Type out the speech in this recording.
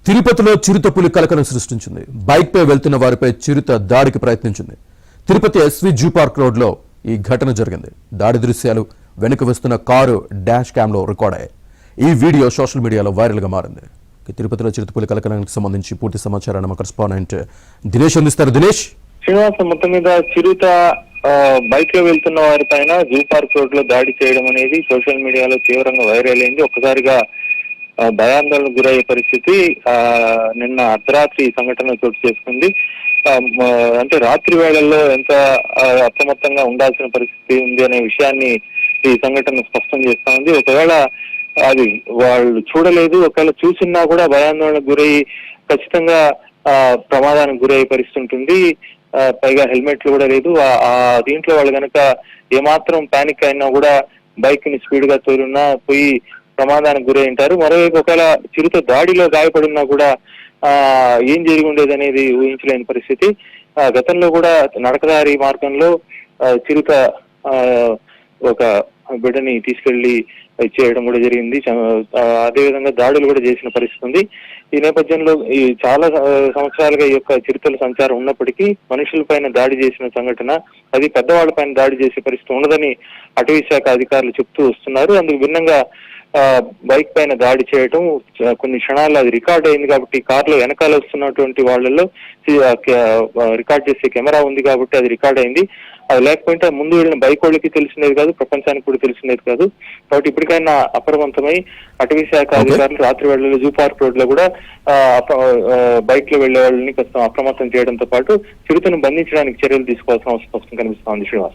తిరుపతిలో చిరుతపులి కలకలం సృష్టించింది. బైక్ పై వెళ్తున్న వారిపై చిరుత దాడికి ప్రయత్నించింది. Tirupati SV zoo park road లో ఈ ఘటన జరిగింది. దాడి దృశ్యాలు వెనుక వస్తున్న కారు డాష్ క్యామ్ లో రికార్డ్ అయ్యాయి. ఈ వీడియో సోషల్ మీడియాలో వైరల్ గా మారింది. తిరుపతిలో చిరుతపులి కలకలానికి సంబంధించి పూర్తి సమాచారాన్ని మా కరెస్పాండెంట్ దినేష్ అందిస్తారు. దినేష్, శ్రీనివాసం, మొత్తం మీద చిరుత బైక్ లో వెళ్తున్న వారి పైన జూ పార్క్ రోడ్ లో దాడి చేయడం అనేది సోషల్ మీడియాలో తీవ్రంగా వైరల్ అయింది. ఒక్కసారిగా భయాందోళనకు గురయ్యే పరిస్థితి నిన్న అర్ధరాత్రి ఈ సంఘటన చోటు చేసుకుంది. అంటే రాత్రి వేళల్లో ఎంత అప్రమత్తంగా ఉండాల్సిన పరిస్థితి ఉంది అనే విషయాన్ని ఈ సంఘటన స్పష్టం చేస్తా ఉంది. ఒకవేళ అది వాళ్ళు చూడలేదు, ఒకవేళ చూసినా కూడా భయాందోళనకు గురయ్యి ఖచ్చితంగా ప్రమాదానికి గురయ్యే పరిస్థితి ఉంటుంది. పైగా హెల్మెట్లు కూడా లేదు. దీంట్లో వాళ్ళు కనుక ఏమాత్రం పానిక్ అయినా కూడా బైక్ ని స్పీడ్ గా తోలున్నా పోయి ప్రమాదానికి గురై ఉంటారు. మరోవైపు ఒకవేళ చిరుత దాడిలో గాయపడినా కూడా ఏం జరిగి ఉండేది అనేది ఊహించలేని పరిస్థితి. గతంలో కూడా నడకదారి మార్గంలో చిరుత ఒక బిడ్డని తీసుకెళ్లి చేయడం కూడా జరిగింది. అదేవిధంగా దాడులు కూడా చేసిన పరిస్థితి ఉంది. ఈ నేపథ్యంలో ఈ చాలా సంవత్సరాలుగా ఈ యొక్క చిరుతల సంచారం ఉన్నప్పటికీ మనుషులపైన దాడి చేసిన సంఘటన, అది పెద్దవాళ్లపైన దాడి చేసే పరిస్థితి ఉండదని అటవీ శాఖ అధికారులు చెప్తూ వస్తున్నారు. అందుకు భిన్నంగా బైక్ పైన దాడి చేయడం కొన్ని క్షణాల్లో అది రికార్డ్ అయింది కాబట్టి, కారులో వెనకాల వస్తున్నటువంటి వాళ్ళల్లో రికార్డ్ చేసే కెమెరా ఉంది కాబట్టి అది రికార్డ్ అయింది. అది లేకపోతే ముందు వెళ్ళిన బైక్ వాళ్ళకి తెలిసినది కాదు, ప్రపంచానికి కూడా తెలిసినది కాదు. కాబట్టి ఇప్పటికైనా అప్రమత్తమై అటవీ శాఖ అధికారులు రాత్రి వేళల్లో జూ పార్క్ రోడ్ లో కూడా బైక్ లో వెళ్లే వాళ్ళని కొంచెం అప్రమత్తం చేయడంతో పాటు చిరుతను బంధించడానికి చర్యలు తీసుకోవాల్సిన అవసరం కనిపిస్తోంది. శ్రీనివాస్.